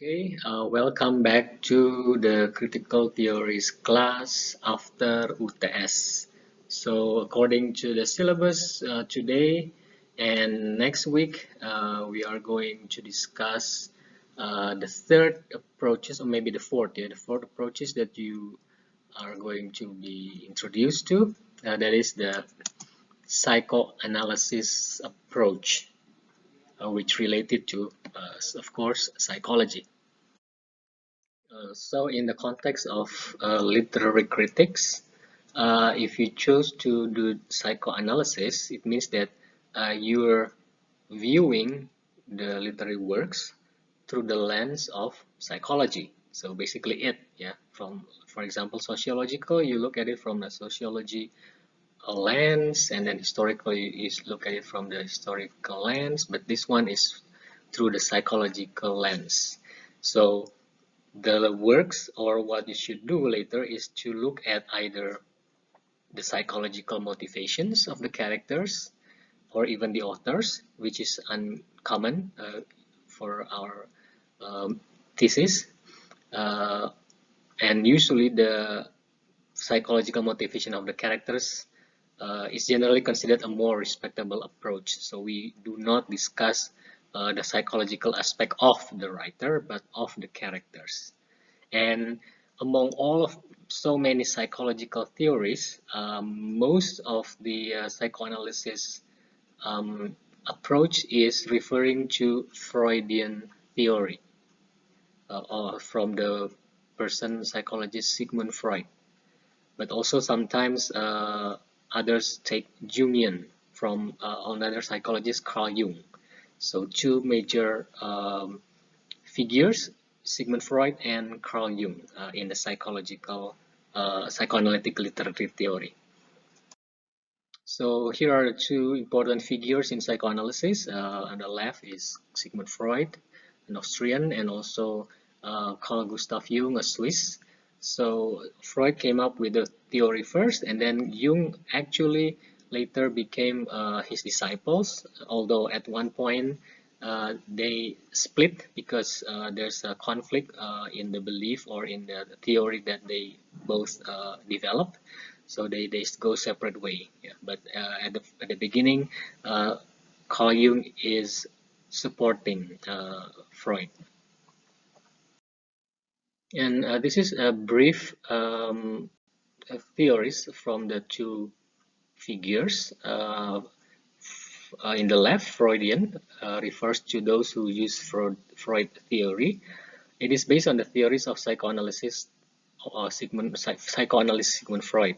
Welcome back to the critical theories class after UTS. So, according to the syllabus today and next week, we are going to discuss the third approaches, or maybe the fourth, the fourth approaches that you are going to be introduced to. That is the psychoanalysis approach, which related to, of course, psychology. So in the context of literary critics, if you choose to do psychoanalysis, it means that you're viewing the literary works through the lens of psychology. So basically yeah. For example, sociological, you look at it from the sociology lens, and then historical, you look at it from the historical lens, but this one is through the psychological lens. So the works, or what you should do later, is to look at either the psychological motivations of the characters or even the authors, which is uncommon for our thesis. Uh, and usually the psychological motivation of the characters is generally considered a more respectable approach. So we do not discuss the psychological aspect of the writer, but of the characters. And among all of so many psychological theories, most of the psychoanalysis approach is referring to Freudian theory, or from the person psychologist Sigmund Freud. But also sometimes others take Jungian from another psychologist, Carl Jung. So two major figures, Sigmund Freud and Carl Jung, in the psychoanalytic literary theory. So here are two important figures in psychoanalysis. On the left is Sigmund Freud, an Austrian, and also Carl Gustav Jung, a Swiss. So Freud came up with the theory first, and then Jung actually later became his disciples, although at one point they split because there's a conflict in the belief or in the theory that they both developed. So they go separate way. Yeah. But at the beginning, Carl Jung is supporting Freud. And this is a brief theories from the two figures. In the left, Freudian refers to those who use Freud theory. It is based on the theories of psychoanalysis, psychoanalyst Sigmund Freud.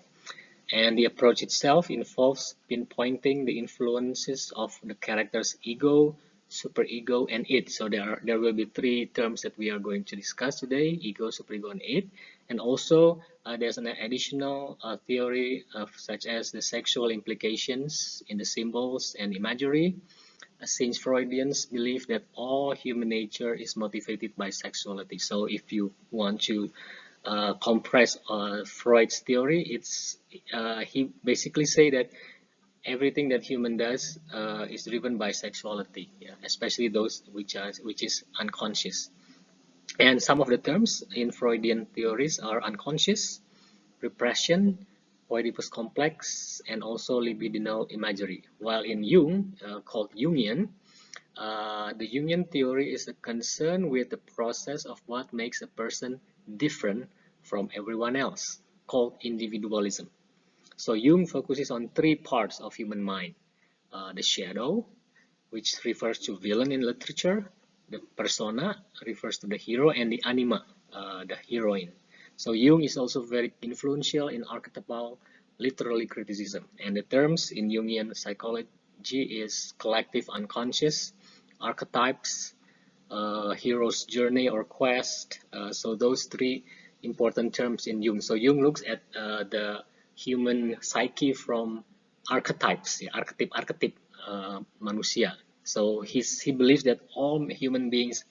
And the approach itself involves pinpointing the influences of the character's ego, superego, and id. So there will be three terms that we are going to discuss today: ego, superego, and id. And also there's an additional theory such as the sexual implications in the symbols and imagery, since Freudians believe that all human nature is motivated by sexuality. So if you want to compress Freud's theory, he basically say that everything that human does is driven by sexuality, yeah, especially those which is unconscious. And some of the terms in Freudian theories are unconscious, repression, Oedipus complex, and also libidinal imagery. While in Jung, called Jungian, the Jungian theory is a concern with the process of what makes a person different from everyone else, called individualism. So Jung focuses on three parts of human mind: the shadow, which refers to villain in literature; the persona refers to the hero; and the anima, the heroine. So Jung is also very influential in archetypal literary criticism, and the terms in Jungian psychology is collective unconscious, archetypes, hero's journey or quest. So those three important terms in Jung. So Jung looks at the human psyche from archetypes, yeah, archetype manusia. So he believes that all human beings,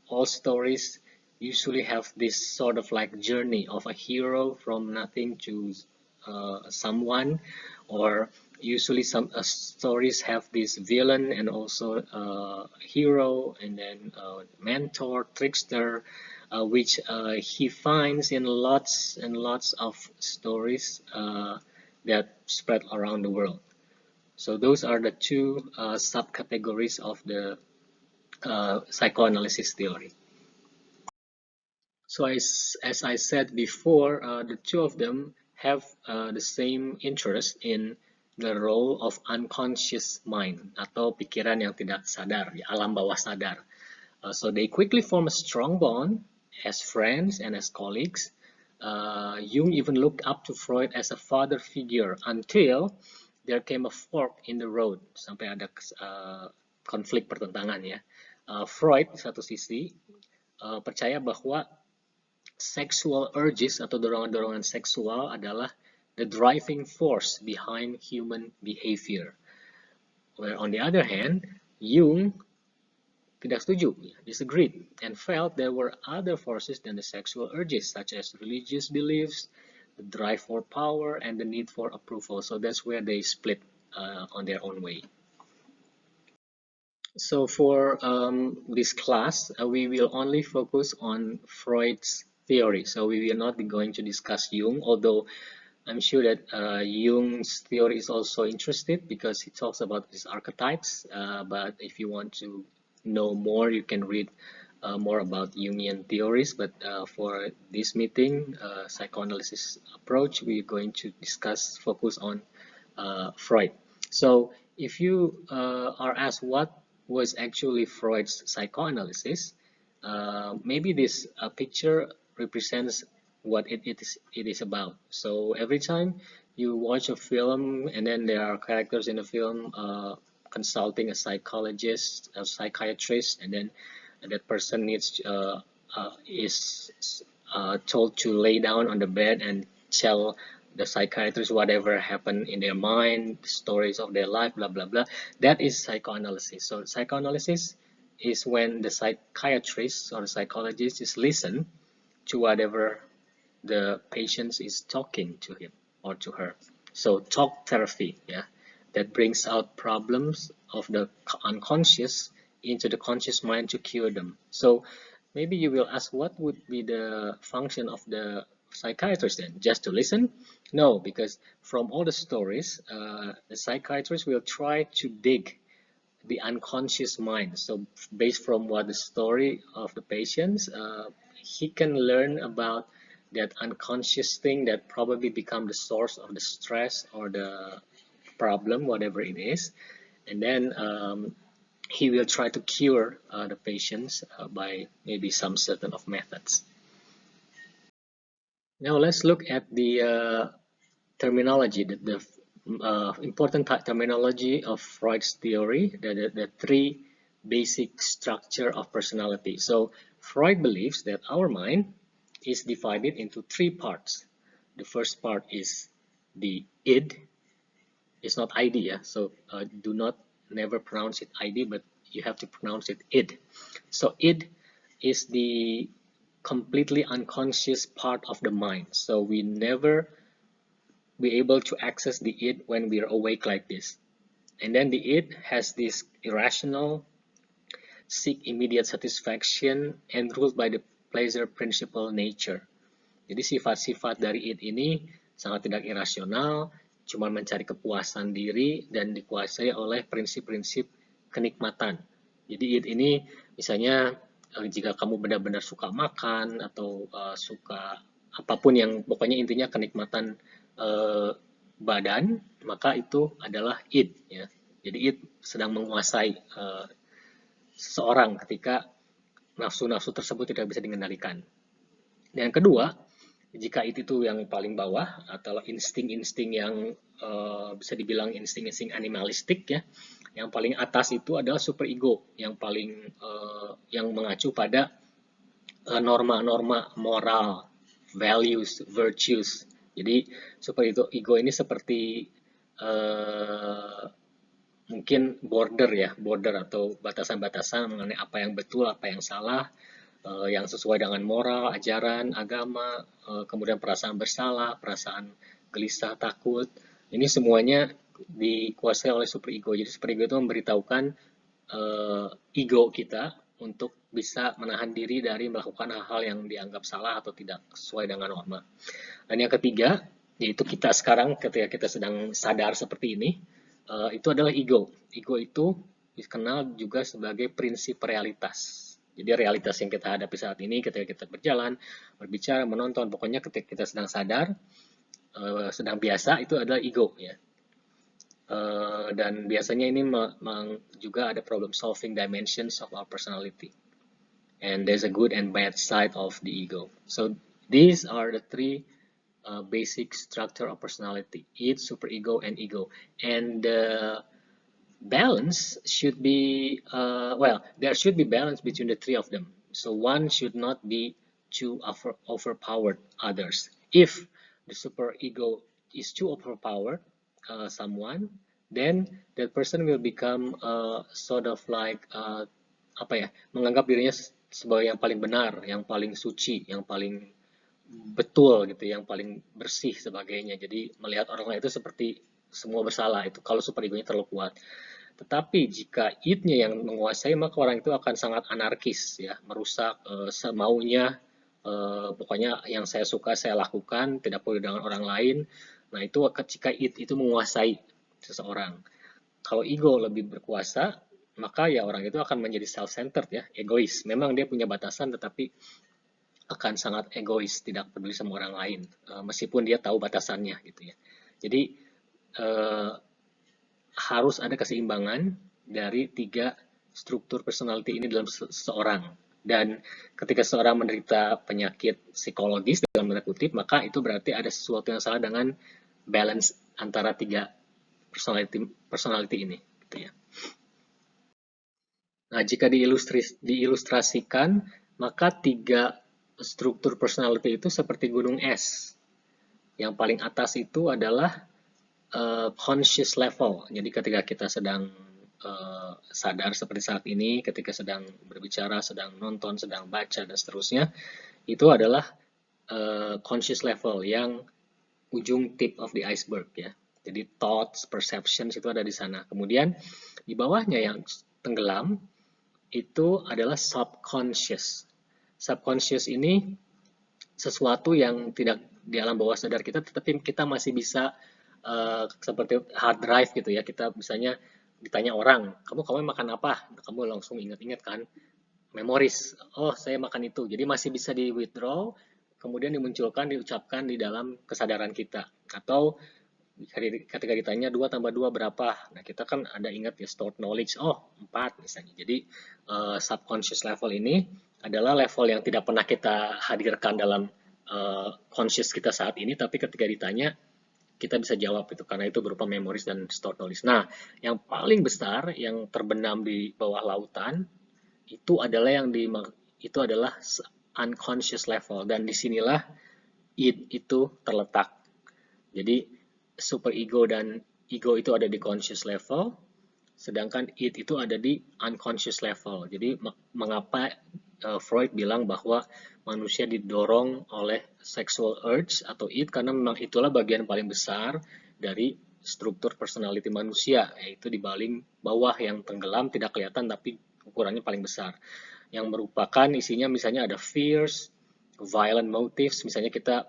all stories usually have this sort of like journey of a hero from nothing to someone, or Usually some stories have this villain and also hero, and then mentor, trickster, which he finds in lots and lots of stories that spread around the world. So those are the two subcategories of the psychoanalysis theory. So as I said before, the two of them have the same interest in the role of unconscious mind atau pikiran yang tidak sadar, alam bawah sadar. So they quickly form a strong bond as friends and as colleagues. Jung even looked up to Freud as a father figure until there came a fork in the road, sampai ada konflik pertentangan ya. Freud satu sisi percaya bahwa sexual urges atau dorongan-dorongan seksual adalah the driving force behind human behavior. Where on the other hand, Jung tidak setuju, disagreed, and felt there were other forces than the sexual urges, such as religious beliefs, the drive for power, and the need for approval. So that's where they split on their own way. So for this class, we will only focus on Freud's theory. So we will not be going to discuss Jung, although I'm sure that Jung's theory is also interested because he talks about these archetypes. But if you want to know more, you can read more about Jungian theories. But for this meeting, psychoanalysis approach, we're going to focus on Freud. So if you are asked what was actually Freud's psychoanalysis, maybe this picture represents what it is about. So every time you watch a film and then there are characters in the film consulting a psychologist, a psychiatrist, and then that person is told to lay down on the bed and tell the psychiatrist whatever happened in their mind, stories of their life, blah blah blah. That is psychoanalysis. So psychoanalysis is when the psychiatrist or the psychologist is listen to whatever the patient is talking to him or to her. So talk therapy, yeah, that brings out problems of the unconscious into the conscious mind to cure them. So maybe you will ask, what would be the function of the psychiatrist then? Just to listen? No, because from all the stories, the psychiatrist will try to dig the unconscious mind. So based from what the story of the patients, he can learn about that unconscious thing that probably become the source of the stress or the problem, whatever it is. And then he will try to cure the patients by maybe some certain of methods. Now let's look at the terminology, the important terminology of Freud's theory, the three basic structure of personality. So Freud believes that our mind is divided into three parts. The first part is the id. It's not id, yeah? So do not never pronounce it id, but you have to pronounce it id. So id is the completely unconscious part of the mind. So we never be able to access the id when we are awake like this. And then the id has this irrational, seek immediate satisfaction, and ruled by the pleasure principle nature. Jadi sifat-sifat dari id ini sangat tidak irasional, cuma mencari kepuasan diri dan dikuasai oleh prinsip-prinsip kenikmatan. Jadi id ini misalnya jika kamu benar-benar suka makan atau suka apapun yang pokoknya intinya kenikmatan badan, maka itu adalah id, ya. Jadi id sedang menguasai seseorang ketika nafsu-nafsu tersebut tidak bisa dikendalikan. Dan yang kedua, jika itu yang paling bawah atau insting-insting yang bisa dibilang insting-insting animalistik, ya, yang paling atas itu adalah superego yang paling yang mengacu pada norma-norma moral, values, virtues. Jadi superego ini seperti mungkin border atau batasan-batasan mengenai apa yang betul, apa yang salah, yang sesuai dengan moral, ajaran, agama, kemudian perasaan bersalah, perasaan gelisah, takut. Ini semuanya dikuasai oleh superego. Jadi superego itu memberitahukan ego kita untuk bisa menahan diri dari melakukan hal-hal yang dianggap salah atau tidak sesuai dengan norma. Dan yang ketiga, yaitu kita sekarang ketika kita sedang sadar seperti ini, itu adalah ego. Ego itu dikenal juga sebagai prinsip realitas. Jadi realitas yang kita hadapi saat ini ketika kita berjalan, berbicara, menonton, pokoknya ketika kita sedang sadar, sedang biasa, itu adalah ego ya. Dan biasanya ini juga ada problem solving dimensions of our personality. And there's a good and bad side of the ego. So these are the three basic structure of personality: id, superego, and ego. And the balance should be, well, there should be balance between the three of them. So one should not be too overpowered others. If the superego is too overpowered someone, then that person will become sort of like apa ya, menganggap dirinya sebagai yang paling benar, yang paling suci, yang paling betul gitu, yang paling bersih sebagainya. Jadi melihat orang lain itu seperti semua bersalah, itu kalau superegonya terlalu kuat. Tetapi jika id-nya yang menguasai, maka orang itu akan sangat anarkis ya, merusak semaunya, pokoknya yang saya suka saya lakukan, tidak peduli dengan orang lain. Nah, itu ketika id itu menguasai seseorang. Kalau ego lebih berkuasa, maka ya orang itu akan menjadi self-centered ya, egois. Memang dia punya batasan, tetapi akan sangat egois, tidak peduli sama orang lain, meskipun dia tahu batasannya gitu ya. Jadi harus ada keseimbangan dari tiga struktur personality ini dalam seseorang. Dan ketika seorang menderita penyakit psikologis dalam tanda kutip, maka itu berarti ada sesuatu yang salah dengan balance antara tiga personality ini gitu ya. Nah, jika diilustrasikan, maka tiga struktur personality itu seperti gunung es. Yang paling atas itu adalah conscious level. Jadi ketika kita sedang sadar seperti saat ini, ketika sedang berbicara, sedang nonton, sedang baca, dan seterusnya, itu adalah conscious level yang ujung tip of the iceberg ya. Jadi thoughts, perceptions itu ada di sana. Kemudian di bawahnya yang tenggelam itu adalah subconscious. Subconscious ini sesuatu yang tidak di alam bawah sadar kita, tetapi kita masih bisa seperti hard drive gitu ya. Kita misalnya ditanya orang, kamu makan apa? Kamu langsung ingat-ingat kan, memoris. Oh, saya makan itu. Jadi masih bisa di withdraw, kemudian dimunculkan, diucapkan di dalam kesadaran kita. Atau ketika ditanya 2 tambah 2 berapa? Nah, kita kan ada ingat ya, stored knowledge. Oh, 4 misalnya. Jadi subconscious level ini adalah level yang tidak pernah kita hadirkan dalam conscious kita saat ini, tapi ketika ditanya kita bisa jawab itu karena itu berupa memories dan stored knowledge. Nah, yang paling besar yang terbenam di bawah lautan itu adalah itu adalah unconscious level, dan disinilah id itu terletak. Jadi superego dan ego itu ada di conscious level, sedangkan id itu ada di unconscious level. Jadi mengapa Freud bilang bahwa manusia didorong oleh sexual urge atau id, karena memang itulah bagian paling besar dari struktur personality manusia, yaitu di paling bawah yang tenggelam, tidak kelihatan tapi ukurannya paling besar, yang merupakan isinya misalnya ada fears, violent motives. Misalnya kita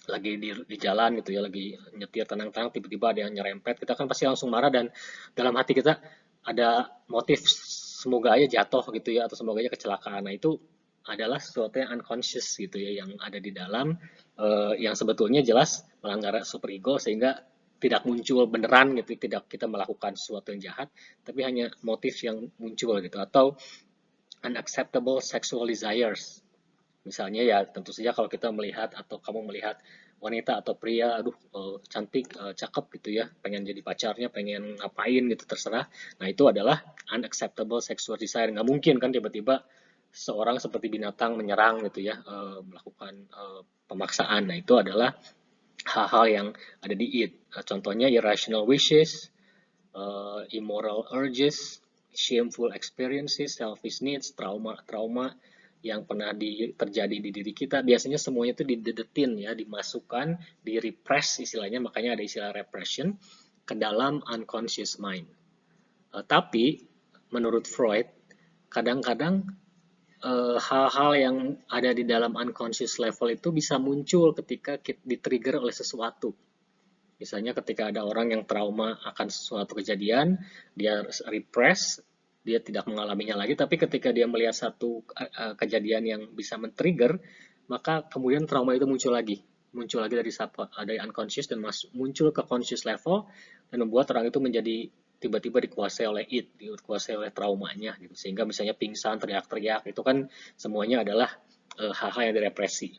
lagi di jalan gitu ya, lagi nyetir tenang-tenang, tiba-tiba ada yang nyerempet, kita kan pasti langsung marah, dan dalam hati kita ada motif semoga aja jatuh gitu ya, atau semoga aja kecelakaan. Nah, itu adalah sesuatu yang unconscious gitu ya, yang ada di dalam, yang sebetulnya jelas melanggar superego, sehingga tidak muncul beneran gitu, tidak kita melakukan sesuatu yang jahat, tapi hanya motif yang muncul gitu. Atau unacceptable sexual desires. Misalnya ya tentu saja kalau kita melihat atau kamu melihat wanita atau pria, aduh cantik, cakep gitu ya, pengen jadi pacarnya, pengen ngapain gitu, terserah. Nah, itu adalah unacceptable sexual desire. Nggak mungkin kan tiba-tiba seorang seperti binatang menyerang gitu ya, melakukan pemaksaan. Nah, itu adalah hal-hal yang ada di id. Contohnya irrational wishes, immoral urges, shameful experiences, selfish needs, trauma yang pernah terjadi di diri kita. Biasanya semuanya itu didedetin ya, dimasukkan, direpress istilahnya, makanya ada istilah repression ke dalam unconscious mind. Tapi menurut Freud, kadang-kadang hal-hal yang ada di dalam unconscious level itu bisa muncul ketika di-trigger oleh sesuatu. Misalnya ketika ada orang yang trauma akan suatu kejadian, dia repress, dia tidak mengalaminya lagi, tapi ketika dia melihat satu kejadian yang bisa men-trigger, maka kemudian trauma itu muncul lagi dari unconscious dan muncul ke conscious level dan membuat orang itu menjadi tiba-tiba dikuasai oleh dikuasai oleh traumanya gitu. Sehingga misalnya pingsan, teriak-teriak, itu kan semuanya adalah hal-hal yang direpresi.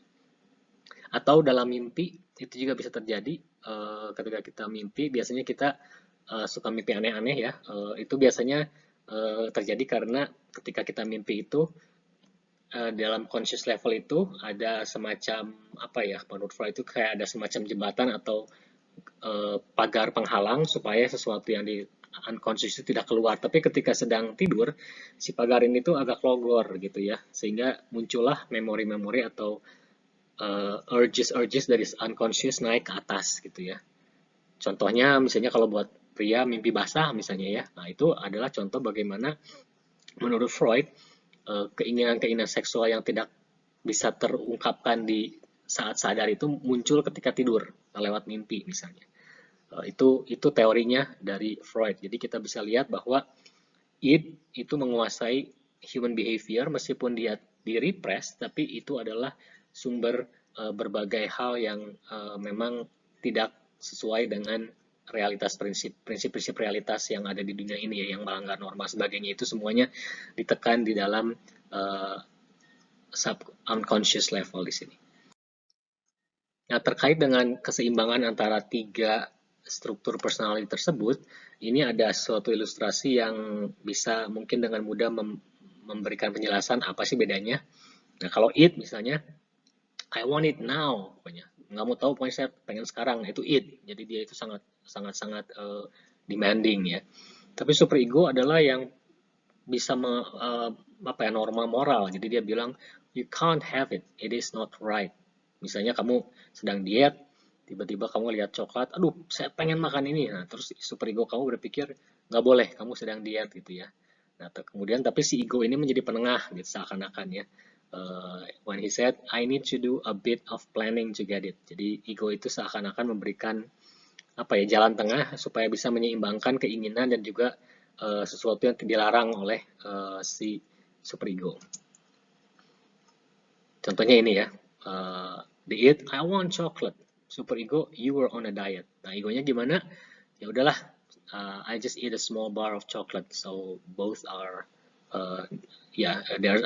Atau dalam mimpi itu juga bisa terjadi. Ketika kita mimpi, biasanya kita suka mimpi aneh-aneh ya. Itu biasanya terjadi karena ketika kita mimpi itu dalam conscious level itu ada semacam apa ya, menurut Freud itu kayak ada semacam jembatan atau pagar penghalang supaya sesuatu yang di unconscious itu tidak keluar. Tapi ketika sedang tidur, si pagar ini tuh agak logor gitu ya, sehingga muncullah memori-memori atau urges dari unconscious naik ke atas gitu ya. Contohnya misalnya kalau buat pria mimpi basah misalnya ya. Nah, itu adalah contoh bagaimana menurut Freud keinginan-keinginan seksual yang tidak bisa terungkapkan di saat sadar itu muncul ketika tidur lewat mimpi misalnya. Itu teorinya dari Freud. Jadi kita bisa lihat bahwa id itu menguasai human behavior meskipun dia di-repress, tapi itu adalah sumber berbagai hal yang memang tidak sesuai dengan realitas prinsip-prinsip realitas yang ada di dunia ini ya, yang melanggar norma sebagainya, itu semuanya ditekan di dalam sub unconscious level di sini. Nah, terkait dengan keseimbangan antara tiga struktur personality tersebut, ini ada suatu ilustrasi yang bisa mungkin dengan mudah memberikan penjelasan apa sih bedanya. Nah, kalau it misalnya, I want it now, pokoknya nggak mau tahu, pokoknya saya pengen sekarang. Itu it, jadi dia itu sangat demanding ya. Tapi superego adalah yang bisa norma moral. Jadi dia bilang you can't have it, it is not right. Misalnya kamu sedang diet, tiba-tiba kamu lihat coklat, aduh saya pengen makan ini. Nah, terus superego kamu berpikir nggak boleh, kamu sedang diet gitu ya. Nah, kemudian tapi si ego ini menjadi penengah gitu seakan-akan ya. When he said, I need to do a bit of planning to get it. Jadi ego itu seakan-akan memberikan jalan tengah supaya bisa menyeimbangkan keinginan dan juga sesuatu yang dilarang oleh si superego. Contohnya ini ya, the it, I want chocolate. Superego, you were on a diet. Nah, egonya gimana? Ya udahlah, I just eat a small bar of chocolate. So both are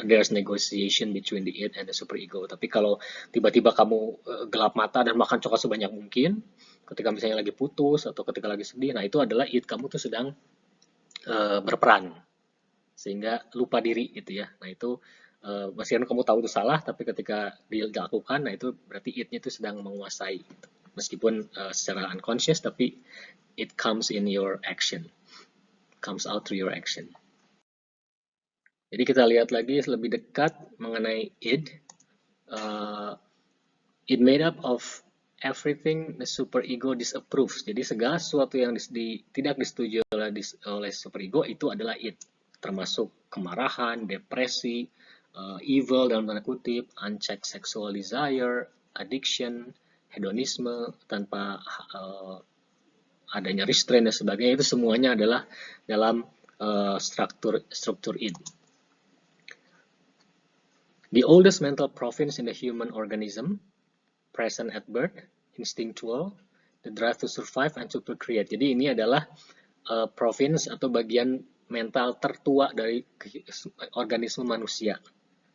there's negotiation between the it and the superego. Tapi kalau tiba-tiba kamu gelap mata dan makan coklat sebanyak mungkin, ketika misalnya lagi putus atau ketika lagi sedih, nah itu adalah it kamu tuh sedang berperan sehingga lupa diri gitu ya. Nah itu meskipun kamu tahu itu salah, tapi ketika dilakukan, nah itu berarti it-nya itu sedang menguasai. Gitu. Meskipun secara unconscious, tapi it comes in your action, comes out through your action. Jadi kita lihat lagi lebih dekat mengenai id. It made up of everything the superego disapproves. Jadi segala sesuatu yang tidak disetujui oleh superego itu adalah id, termasuk kemarahan, depresi, evil dalam tanda kutip, unchecked sexual desire, addiction, hedonisme tanpa adanya restraint dan sebagainya, itu semuanya adalah dalam struktur id. The oldest mental province in the human organism, present at birth, instinctual, the drive to survive and to procreate. Jadi ini adalah province atau bagian mental tertua dari organisme manusia.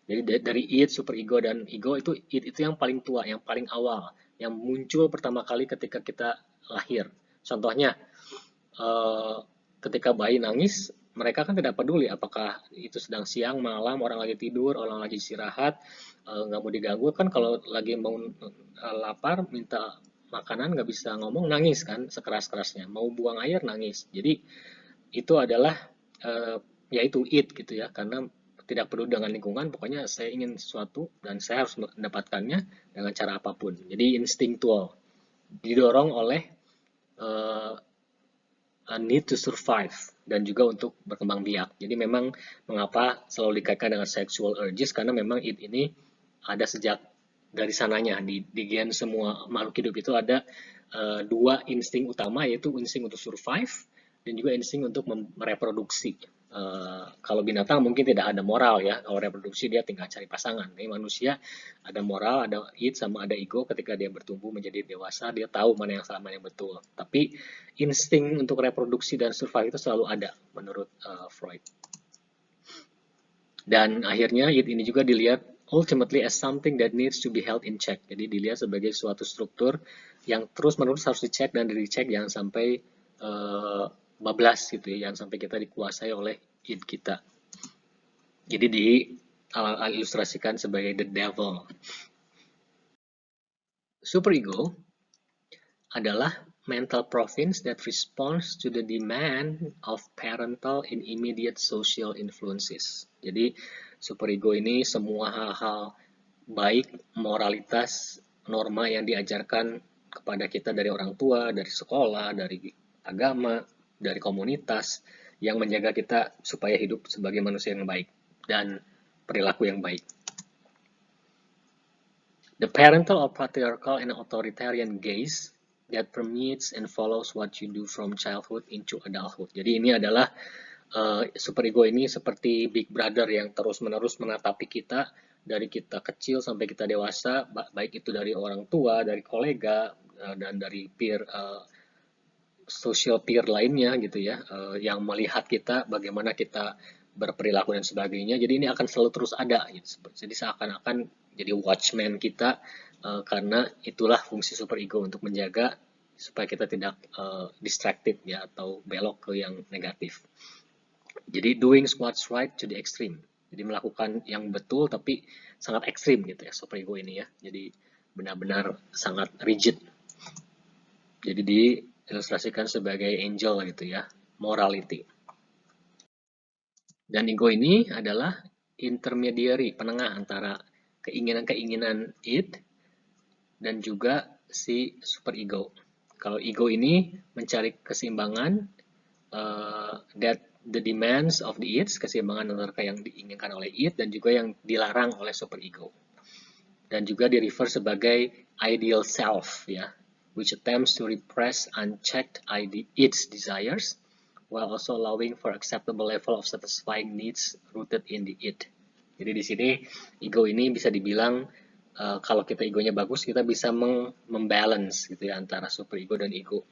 Jadi dari id, superego dan ego itu id itu yang paling tua, yang paling awal, yang muncul pertama kali ketika kita lahir. Contohnya, ketika bayi nangis, mereka kan tidak peduli apakah itu sedang siang, malam, orang lagi tidur, orang lagi istirahat, nggak mau diganggu kan. Kalau lagi mau lapar, minta makanan, nggak bisa ngomong, nangis kan sekeras-kerasnya. Mau buang air, nangis. Jadi itu adalah yaitu it gitu ya, karena tidak perlu dengan lingkungan, pokoknya saya ingin sesuatu dan saya harus mendapatkannya dengan cara apapun. Jadi instinktual, didorong oleh need to survive dan juga untuk berkembang biak. Jadi memang mengapa selalu dikaitkan dengan sexual urges, karena memang id ini ada sejak dari sananya di gen semua makhluk hidup itu ada dua insting utama, yaitu insting untuk survive dan juga insting untuk mereproduksi. Kalau binatang mungkin tidak ada moral ya, kalau reproduksi dia tinggal cari pasangan. Tapi manusia ada moral, ada id sama ada ego. Ketika dia bertumbuh menjadi dewasa, dia tahu mana yang salah, mana yang betul. Tapi insting untuk reproduksi dan survive itu selalu ada menurut Freud. Dan akhirnya id ini juga dilihat ultimately as something that needs to be held in check. Jadi dilihat sebagai suatu struktur yang terus-menerus harus dicek dan dicek, jangan sampai bablas gitu ya, jangan sampai kita dikuasai oleh id kita. Jadi diilustrasikan sebagai the devil. Superego adalah mental province that responds to the demand of parental and immediate social influences. Jadi superego ini semua hal-hal baik, moralitas, norma yang diajarkan kepada kita dari orang tua, dari sekolah, dari agama, dari komunitas yang menjaga kita supaya hidup sebagai manusia yang baik dan perilaku yang baik. The parental or patriarchal and authoritarian gaze that permeates and follows what you do from childhood into adulthood. Jadi ini adalah superego ini seperti Big Brother yang terus-menerus menatapi kita dari kita kecil sampai kita dewasa, baik itu dari orang tua, dari kolega, dan dari peer social peer lainnya gitu ya, yang melihat kita bagaimana kita berperilaku dan sebagainya. Jadi ini akan selalu terus ada gitu. Jadi seakan-akan jadi watchman kita, karena itulah fungsi superego untuk menjaga supaya kita tidak distracted ya, atau belok ke yang negatif. Jadi doing what's right to the extreme. Jadi melakukan yang betul tapi sangat ekstrim gitu ya superego ini ya. Jadi benar-benar sangat rigid. Jadi diilustrasikan sebagai angel gitu ya, morality. Dan ego ini adalah intermediary, penengah antara keinginan-keinginan id dan juga si superego. Kalau ego ini mencari keseimbangan, that the demands of the id, keseimbangan antara yang diinginkan oleh id dan juga yang dilarang oleh superego. Dan juga di refer sebagai ideal self ya, which attempts to repress unchecked its desires while also allowing for acceptable level of satisfying needs rooted in the id. Jadi di sini ego ini bisa dibilang kalau kita egonya bagus, kita bisa membalance gitu ya antara superego dan ego.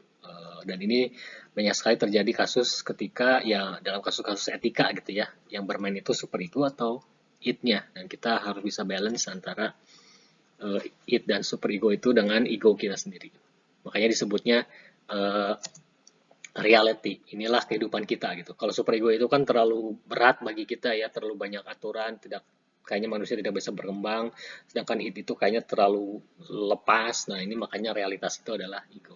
Dan ini banyak sekali terjadi kasus ketika ya dalam kasus-kasus etika gitu ya, yang bermain itu superego atau id-nya, dan kita harus bisa balance antara id dan superego itu dengan ego kita sendiri. Makanya disebutnya reality. Inilah kehidupan kita gitu. Kalau superego itu kan terlalu berat bagi kita ya, terlalu banyak aturan, kayaknya manusia tidak bisa berkembang. Sedangkan id itu kayaknya terlalu lepas. Nah, ini makanya realitas itu adalah ego.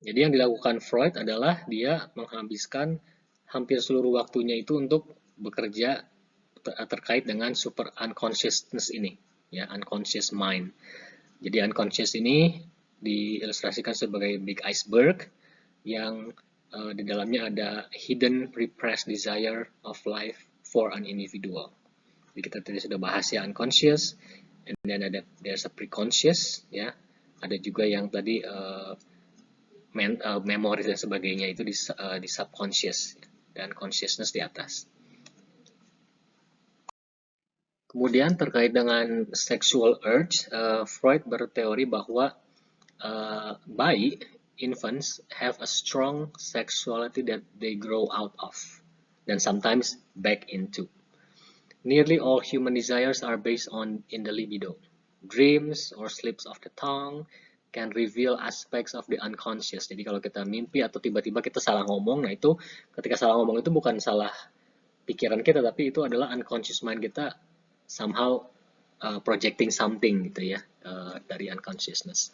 Jadi yang dilakukan Freud adalah dia menghabiskan hampir seluruh waktunya itu untuk bekerja terkait dengan super unconsciousness ini, ya, unconscious mind. Jadi unconscious ini diilustrasikan sebagai big iceberg yang di dalamnya ada hidden repressed desire of life for an individual. Jadi kita tadi sudah bahas ya unconscious, and then there's a preconscious ya, ada juga yang tadi memory dan sebagainya itu di subconscious, dan consciousness di atas. Kemudian terkait dengan sexual urge, Freud berteori bahwa bayi, infants, have a strong sexuality that they grow out of, and sometimes back into. Nearly all human desires are based in the libido. Dreams or slips of the tongue can reveal aspects of the unconscious. Jadi kalau kita mimpi atau tiba-tiba kita salah ngomong, nah itu ketika salah ngomong itu bukan salah pikiran kita, tapi itu adalah unconscious mind kita somehow projecting something gitu ya, dari unconsciousness.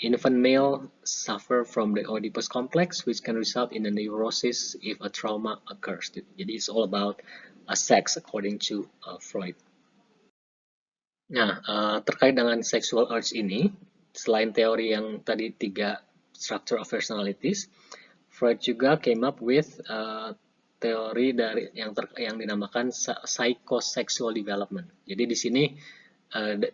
Infant male suffer from the Oedipus complex, which can result in a neurosis if a trauma occurs. Jadi it's all about sex according to Freud. Nah, terkait dengan sexual urge ini, selain teori yang tadi 3 structure of personalities, Freud juga came up with teori dari yang dinamakan psychosexual development. Jadi di sini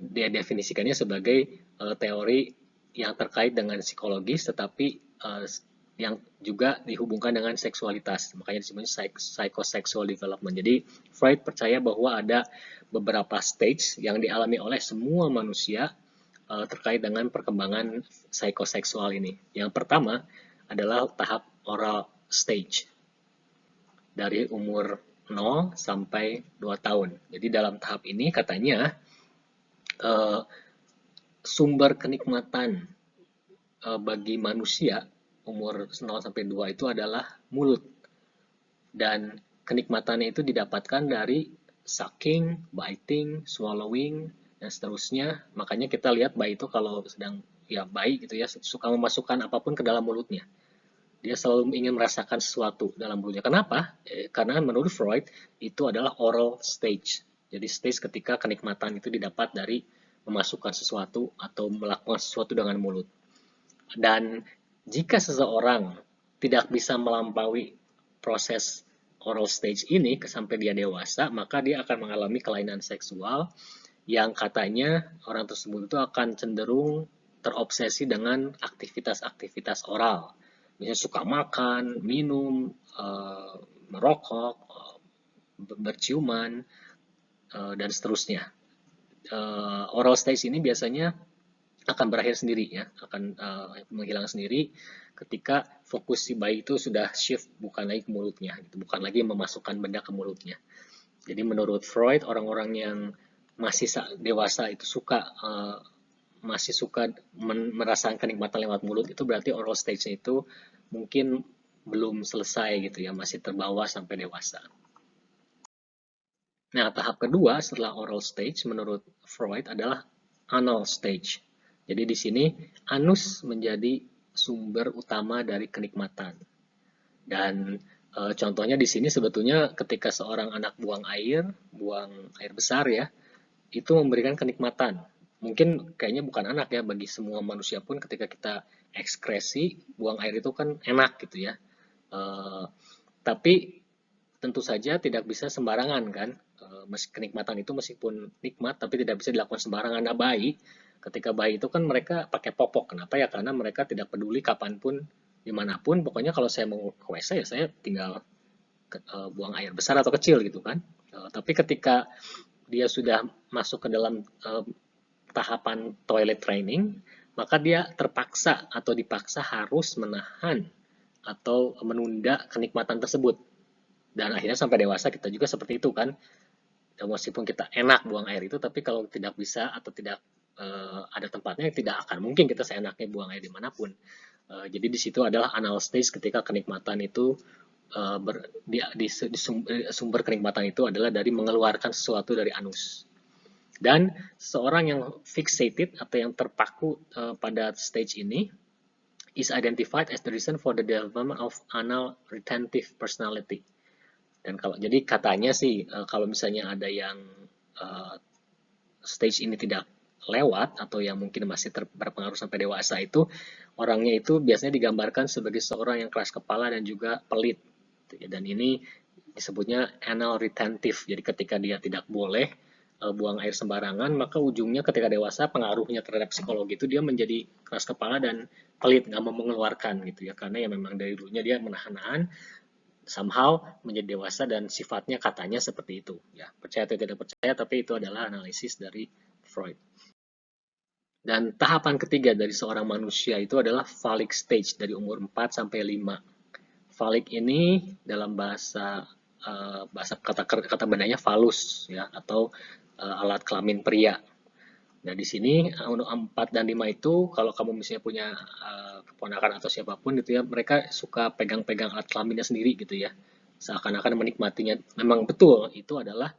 dia definisikannya sebagai teori yang terkait dengan psikologis, tetapi yang juga dihubungkan dengan seksualitas. Makanya disebutnya psychosexual development. Jadi Freud percaya bahwa ada beberapa stage yang dialami oleh semua manusia terkait dengan perkembangan psikoseksual ini. Yang pertama adalah tahap oral stage dari umur 0 sampai 2 tahun. Jadi dalam tahap ini katanya sumber kenikmatan bagi manusia umur 0 sampai 2 itu adalah mulut. Dan kenikmatannya itu didapatkan dari sucking, biting, swallowing, dan seterusnya. Makanya kita lihat bayi itu kalau sedang ya bayi gitu ya, suka memasukkan apapun ke dalam mulutnya. Dia selalu ingin merasakan sesuatu dalam mulutnya. Kenapa? Karena menurut Freud itu adalah oral stage. Jadi stage ketika kenikmatan itu didapat dari memasukkan sesuatu atau melakukan sesuatu dengan mulut. Dan jika seseorang tidak bisa melampaui proses oral stage ini sampai dia dewasa, maka dia akan mengalami kelainan seksual yang katanya orang tersebut itu akan cenderung terobsesi dengan aktivitas-aktivitas oral. Misalnya suka makan, minum, merokok, berciuman, dan seterusnya. Oral stage ini biasanya akan berakhir sendiri ya, akan menghilang sendiri ketika fokus si bayi itu sudah shift bukan lagi ke mulutnya, gitu, bukan lagi memasukkan benda ke mulutnya. Jadi menurut Freud orang-orang yang masih dewasa itu masih suka merasakan kenikmatan lewat mulut itu berarti oral stage-nya itu mungkin belum selesai gitu ya, masih terbawa sampai dewasa. Nah, tahap kedua setelah oral stage menurut Freud adalah anal stage. Jadi di sini anus menjadi sumber utama dari kenikmatan. Dan contohnya di sini sebetulnya ketika seorang anak buang air besar ya, itu memberikan kenikmatan. Mungkin kayaknya bukan anak ya, bagi semua manusia pun ketika kita ekskresi, buang air itu kan enak gitu ya. Tapi tentu saja tidak bisa sembarangan kan. Kenikmatan itu meskipun nikmat, tapi tidak bisa dilakukan sembarangan. Nah, ketika bayi itu kan mereka pakai popok. Kenapa ya? Karena mereka tidak peduli kapanpun, dimanapun. Pokoknya kalau saya mau ke WC ya saya tinggal buang air besar atau kecil gitu kan. Tapi ketika dia sudah masuk ke dalam tahapan toilet training, maka dia terpaksa atau dipaksa harus menahan atau menunda kenikmatan tersebut. Dan akhirnya sampai dewasa kita juga seperti itu kan. Dan meskipun kita enak buang air itu, tapi kalau tidak bisa atau tidak ada tempatnya, tidak akan mungkin kita seenaknya buang air dimanapun. Jadi di situ adalah anal stage ketika kenikmatan itu sumber kenikmatan itu adalah dari mengeluarkan sesuatu dari anus. Dan seorang yang fixated atau yang terpaku pada stage ini is identified as the reason for the development of anal retentive personality. Dan jadi katanya sih kalau misalnya ada yang stage ini tidak lewat atau yang mungkin masih berpengaruh sampai dewasa itu, orangnya itu biasanya digambarkan sebagai seorang yang keras kepala dan juga pelit. Dan ini disebutnya anal retentive. Jadi ketika dia tidak boleh buang air sembarangan, maka ujungnya ketika dewasa pengaruhnya terhadap psikologi itu dia menjadi keras kepala dan pelit, nggak mau mengeluarkan gitu ya, karena ya memang dari dulunya dia menahan-nahan, somehow menjadi dewasa dan sifatnya katanya seperti itu ya, percaya atau tidak percaya, tapi itu adalah analisis dari Freud. Dan tahapan ketiga dari seorang manusia itu adalah phallic stage dari umur 4 sampai 5. Phallic ini dalam bahasa kata bendanya phallus ya, atau alat kelamin pria. Nah, di sini 4 dan 5 itu kalau kamu misalnya punya keponakan atau siapapun gitu ya, mereka suka pegang-pegang alat kelaminnya sendiri gitu ya. Seakan-akan menikmatinya. Memang betul itu adalah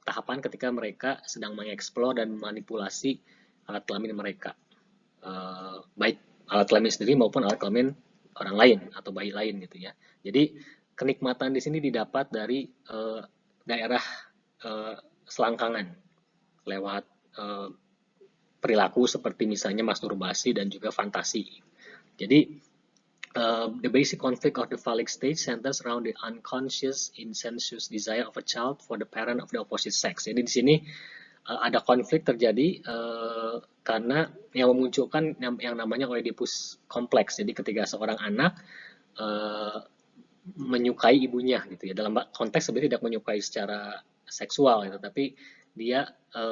tahapan ketika mereka sedang mengeksplor dan memanipulasi alat kelamin mereka. Baik alat kelamin sendiri maupun alat kelamin orang lain atau bayi lain gitu ya. Jadi kenikmatan di sini didapat dari daerah selangkangan lewat perilaku seperti misalnya masturbasi dan juga fantasi. Jadi The basic conflict of the phallic stage centers around the unconscious incestuous desire of a child for the parent of the opposite sex. Jadi di sini ada konflik terjadi karena yang memunculkan yang namanya Oedipus kompleks. Jadi ketika seorang anak menyukai ibunya gitu ya, dalam konteks sebenarnya tidak menyukai secara seksual gitu, tapi dia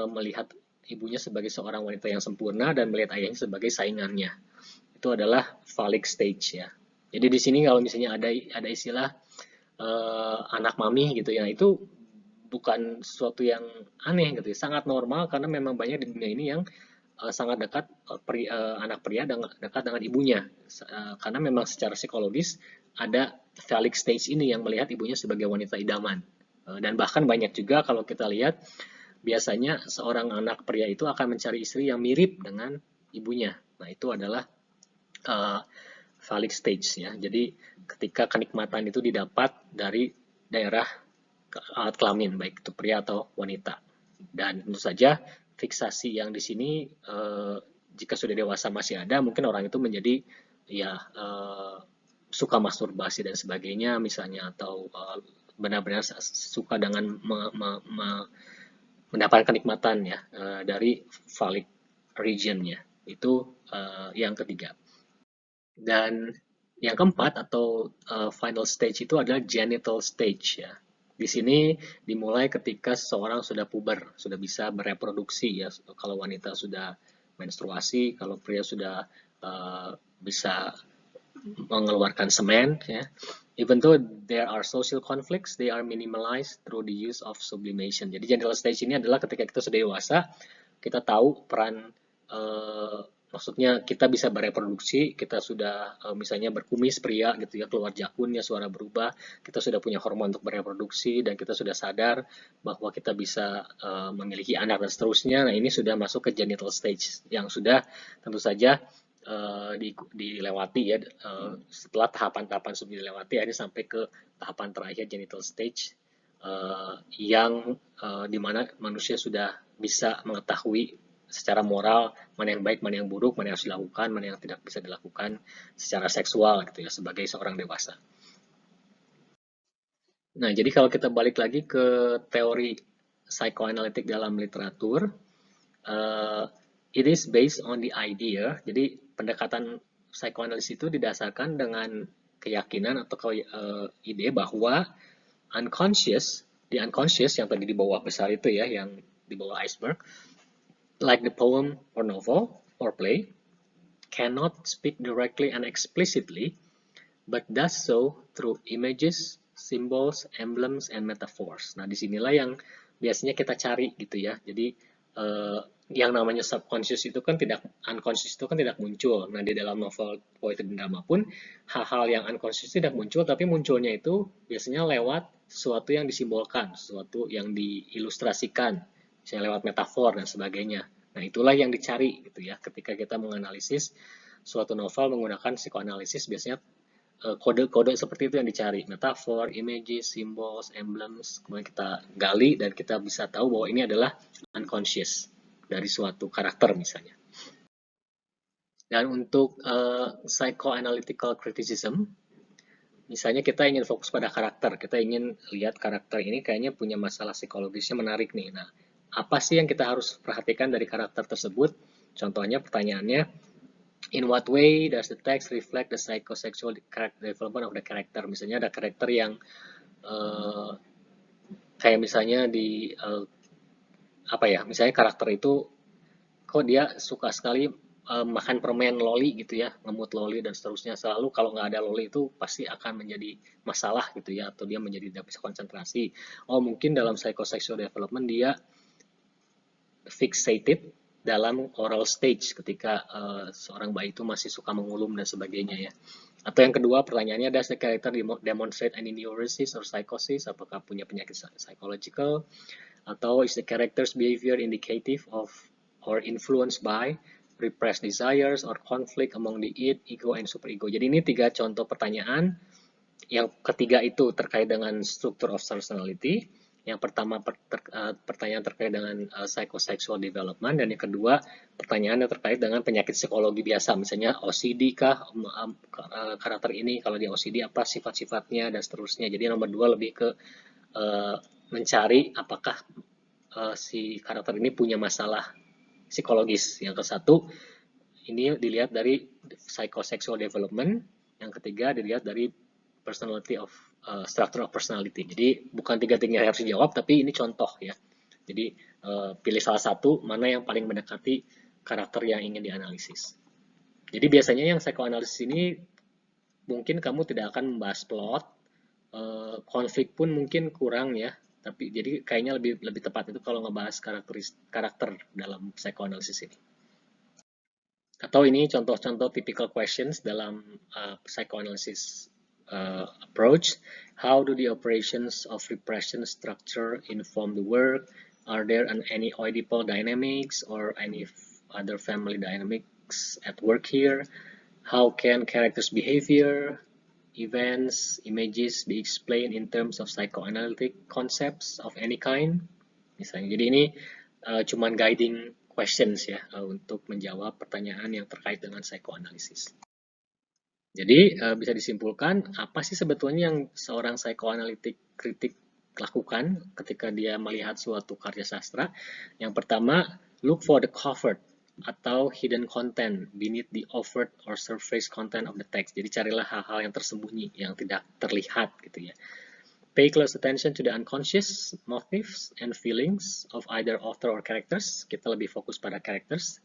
melihat ibunya sebagai seorang wanita yang sempurna dan melihat ayahnya sebagai saingannya. Itu adalah phallic stage ya. Jadi di sini kalau misalnya ada istilah anak mami gitu ya, itu bukan sesuatu yang aneh gitu ya, sangat normal karena memang banyak di dunia ini yang sangat dekat anak pria dekat dengan ibunya karena memang secara psikologis ada phallic stage ini yang melihat ibunya sebagai wanita idaman. Dan bahkan banyak juga kalau kita lihat biasanya seorang anak pria itu akan mencari istri yang mirip dengan ibunya. Nah, itu adalah phallic stage ya. Jadi ketika kenikmatan itu didapat dari daerah alat kelamin, baik itu pria atau wanita. Dan tentu saja fiksasi yang di sini jika sudah dewasa masih ada, mungkin orang itu menjadi ya suka masturbasi dan sebagainya misalnya, atau benar-benar suka dengan mendapatkan kenikmatan ya dari phallic region-nya. Itu yang ketiga. Dan yang keempat atau final stage itu adalah genital stage ya. Di sini dimulai ketika seseorang sudah puber, sudah bisa bereproduksi ya. Kalau wanita sudah menstruasi, kalau pria sudah bisa mengeluarkan semen ya. Even though there are social conflicts, they are minimalized through the use of sublimation. Jadi genital stage ini adalah ketika kita sudah dewasa, kita tahu peran maksudnya kita bisa bereproduksi, kita sudah misalnya berkumis pria gitu ya, keluar jakunnya, suara berubah, kita sudah punya hormon untuk bereproduksi dan kita sudah sadar bahwa kita bisa memiliki anak dan seterusnya. Nah, ini sudah masuk ke genital stage yang sudah tentu saja dilewati ya, setelah tahapan-tahapan sebelum dilewati akhirnya sampai ke tahapan terakhir genital stage yang dimana manusia sudah bisa mengetahui secara moral mana yang baik, mana yang buruk, mana yang harus dilakukan, mana yang tidak bisa dilakukan secara seksual gitu ya sebagai seorang dewasa. Nah, jadi kalau kita balik lagi ke teori psychoanalytic dalam literatur, it is based on the idea. Jadi pendekatan psikoanalisis itu didasarkan dengan keyakinan atau ide bahwa unconscious, the unconscious yang tadi di bawah besar itu ya, yang di bawah iceberg, like the poem or novel or play, cannot speak directly and explicitly, but does so through images, symbols, emblems, and metaphors. Nah, disinilah yang biasanya kita cari gitu ya. Jadi yang namanya subconscious itu kan tidak, unconscious itu kan tidak muncul. Nah, di dalam novel Poetry dan Drama pun hal-hal yang unconscious tidak muncul, tapi munculnya itu biasanya lewat sesuatu yang disimbolkan, sesuatu yang diilustrasikan, misalnya lewat metafor dan sebagainya. Nah, itulah yang dicari gitu ya. Ketika kita menganalisis suatu novel menggunakan psikoanalisis, biasanya kode-kode seperti itu yang dicari, metafor, images, symbols, emblems, kemudian kita gali dan kita bisa tahu bahwa ini adalah unconscious dari suatu karakter misalnya. Dan untuk psychoanalytical criticism, misalnya kita ingin fokus pada karakter, kita ingin lihat karakter ini kayaknya punya masalah psikologisnya menarik nih. Nah, apa sih yang kita harus perhatikan dari karakter tersebut? Contohnya pertanyaannya, in what way does the text reflect the psychosexual development of the character? Misalnya ada karakter yang kayak misalnya di apa ya? Misalnya karakter itu kok dia suka sekali makan permen loli gitu ya, ngemut loli dan seterusnya. Selalu kalau nggak ada loli itu pasti akan menjadi masalah gitu ya, atau dia menjadi tidak bisa konsentrasi. Oh, mungkin dalam psychosexual development dia fixated dalam oral stage ketika seorang bayi itu masih suka mengulum dan sebagainya ya. Atau yang kedua pertanyaannya, does the character demonstrate any neurosis or psychosis? Apakah punya penyakit psychological? Atau is the character's behavior indicative of or influenced by repressed desires or conflict among the id, ego, and superego? Jadi ini 3 contoh pertanyaan. Yang ketiga itu terkait dengan structure of personality. Yang pertama pertanyaan terkait dengan psychosexual development, dan yang kedua pertanyaan yang terkait dengan penyakit psikologi biasa, misalnya OCD kah, karakter ini kalau dia OCD apa sifat-sifatnya dan seterusnya. Jadi nomor 2 lebih ke mencari apakah si karakter ini punya masalah psikologis. Yang ke satu ini dilihat dari psychosexual development, yang ketiga dilihat dari personality of structure of personality. Jadi bukan tiga-tiganya harus dijawab, tapi ini contoh ya. Jadi pilih salah satu mana yang paling mendekati karakter yang ingin dianalisis. Jadi biasanya yang psychoanalysis ini mungkin kamu tidak akan membahas plot, konflik pun mungkin kurang ya. Tapi jadi kayaknya lebih tepat itu kalau ngebahas karakter dalam psychoanalysis ini. Atau ini contoh-contoh typical questions dalam psychoanalysis approach. How do the operations of repression structure inform the work? Are there any Oedipal dynamics or any other family dynamics at work here? How can characters' behavior, events, images be explained in terms of psychoanalytic concepts of any kind? Misalnya, jadi ini cuman guiding questions ya untuk menjawab pertanyaan yang terkait dengan psychoanalysis. Jadi bisa disimpulkan apa sih sebetulnya yang seorang psychoanalytic kritik lakukan ketika dia melihat suatu karya sastra. Yang pertama, look for the covert atau hidden content beneath the overt or surface content of the text. Jadi carilah hal-hal yang tersembunyi, yang tidak terlihat gitu ya. Pay close attention to the unconscious motives and feelings of either author or characters. Kita lebih fokus pada characters.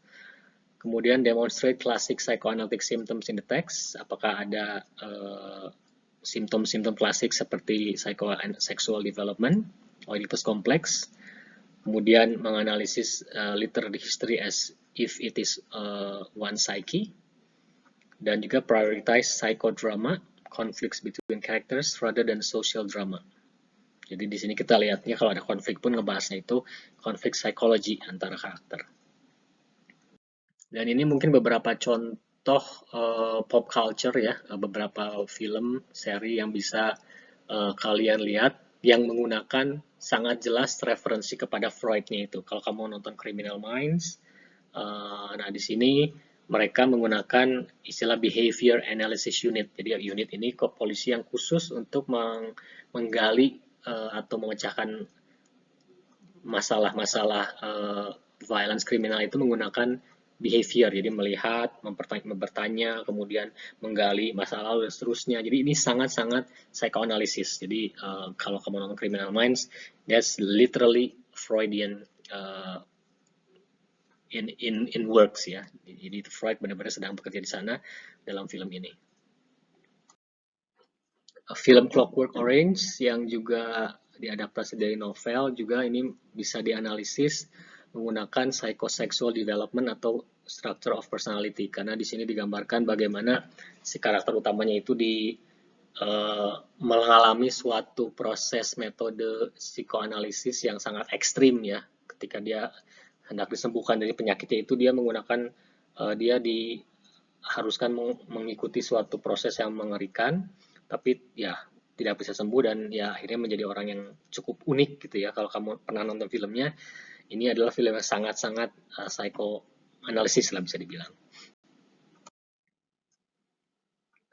Kemudian demonstrate classic psychoanalytic symptoms in the text. Apakah ada simptom-simptom klasik seperti psychosexual development, Oedipus complex. Kemudian menganalisis literary history as if it is one psyche. Dan juga prioritize psychodrama, conflicts between characters rather than social drama. Jadi di sini kita lihatnya kalau ada konflik pun ngebahasnya itu konflik psikologi antara karakter. Dan ini mungkin beberapa contoh pop culture ya, beberapa film, seri yang bisa kalian lihat yang menggunakan sangat jelas referensi kepada Freud-nya itu. Kalau kamu nonton Criminal Minds, nah di sini mereka menggunakan istilah behavior analysis unit. Jadi unit ini polisi yang khusus untuk menggali atau memecahkan masalah-masalah violence kriminal itu menggunakan behavior. Jadi melihat, bertanya, kemudian menggali masalah lalu dan seterusnya. Jadi ini sangat-sangat psychoanalysis. Jadi kalau kamu nonton Criminal Minds, that's literally Freudian in works ya. Jadi Freud benar-benar sedang bekerja di sana dalam film ini. Film Clockwork Orange yang juga diadaptasi dari novel juga ini bisa dianalisis menggunakan psychosexual development atau structure of personality, karena di sini digambarkan bagaimana si karakter utamanya itu mengalami suatu proses metode psikoanalisis yang sangat ekstrim ya. Ketika dia hendak disembuhkan dari penyakitnya itu, dia menggunakan dia diharuskan mengikuti suatu proses yang mengerikan, tapi ya tidak bisa sembuh dan ya akhirnya menjadi orang yang cukup unik gitu ya. Kalau kamu pernah nonton filmnya, ini adalah film yang sangat-sangat psychoanalysis lah bisa dibilang.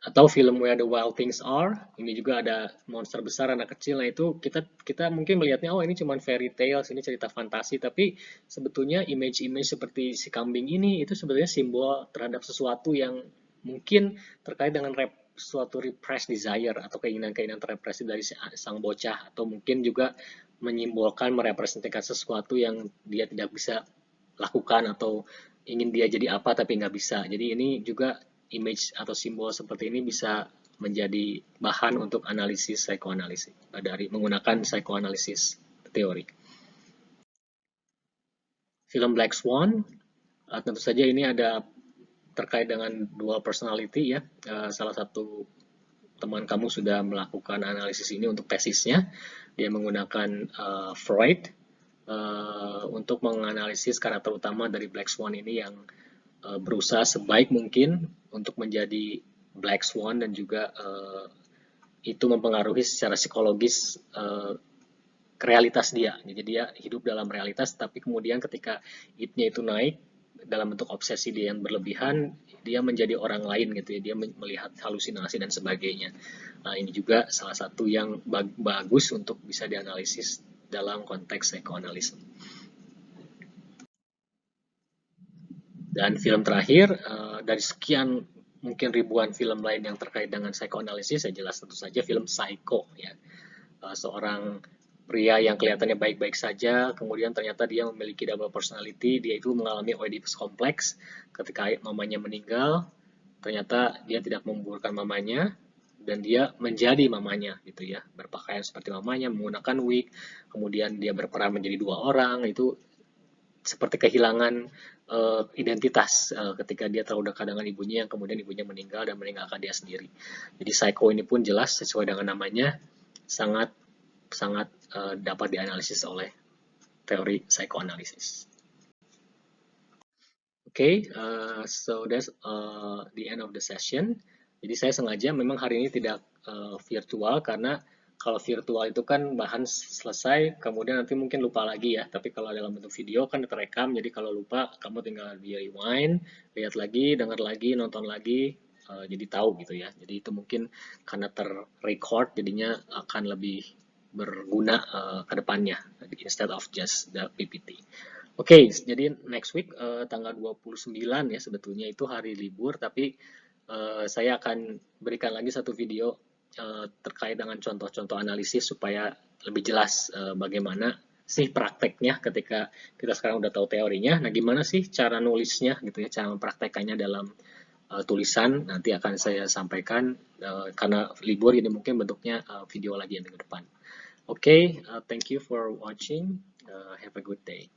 Atau film Where the Wild Things Are, ini juga ada monster besar anak kecil. Nah itu kita mungkin melihatnya oh ini cuma fairy tales, ini cerita fantasi, tapi sebetulnya image-image seperti si kambing ini itu sebenarnya simbol terhadap sesuatu yang mungkin terkait dengan suatu repressed desire atau keinginan-keinginan terrepresi dari sang bocah, atau mungkin juga menyimbolkan merepresentasikan sesuatu yang dia tidak bisa lakukan atau ingin dia jadi apa tapi nggak bisa. Jadi ini juga image atau simbol seperti ini bisa menjadi bahan untuk analisis psikoanalisis dari menggunakan psikoanalisis teori. Film Black Swan, tentu saja ini ada terkait dengan dual personality ya. Salah satu teman kamu sudah melakukan analisis ini untuk tesisnya. Dia menggunakan Freud untuk menganalisis karakter utama dari Black Swan ini yang berusaha sebaik mungkin untuk menjadi Black Swan, dan juga itu mempengaruhi secara psikologis realitas dia. Jadi dia hidup dalam realitas, tapi kemudian ketika id-nya itu naik dalam bentuk obsesi dia yang berlebihan, dia menjadi orang lain gitu ya. Dia melihat halusinasi dan sebagainya. Nah, ini juga salah satu yang bagus untuk bisa dianalisis dalam konteks psikoanalisis. Dan film terakhir, dari sekian mungkin ribuan film lain yang terkait dengan psikoanalisis, saya jelas tentu saja film Psycho ya. Seorang pria yang kelihatannya baik-baik saja, kemudian ternyata dia memiliki double personality, dia itu mengalami Oedipus complex ketika mamanya meninggal, ternyata dia tidak membuburkan mamanya, dan dia menjadi mamanya gitu ya, berpakaian seperti mamanya, menggunakan wig, kemudian dia berperan menjadi dua orang, itu seperti kehilangan identitas ketika dia terlalu dekat dengan ibunya yang kemudian ibunya meninggal dan meninggalkan dia sendiri. Jadi Psycho ini pun jelas sesuai dengan namanya sangat sangat dapat dianalisis oleh teori psikoanalisis. Okay, so that's the end of the session. Jadi saya sengaja memang hari ini tidak virtual karena kalau virtual itu kan bahan selesai, kemudian nanti mungkin lupa lagi ya. Tapi kalau dalam bentuk video kan terekam, jadi kalau lupa kamu tinggal di rewind, lihat lagi, dengar lagi, nonton lagi, jadi tahu gitu ya. Jadi itu mungkin karena terrecord jadinya akan lebih berguna ke depannya instead of just the PPT. Oke, jadi next week tanggal 29 ya sebetulnya itu hari libur, tapi saya akan berikan lagi satu video terkait dengan contoh-contoh analisis supaya lebih jelas bagaimana sih prakteknya ketika kita sekarang udah tahu teorinya. Nah, gimana sih cara nulisnya gitu ya, cara mempraktekannya dalam tulisan nanti akan saya sampaikan karena libur jadi mungkin bentuknya video lagi yang minggu depan. Oke, thank you for watching. Have a good day.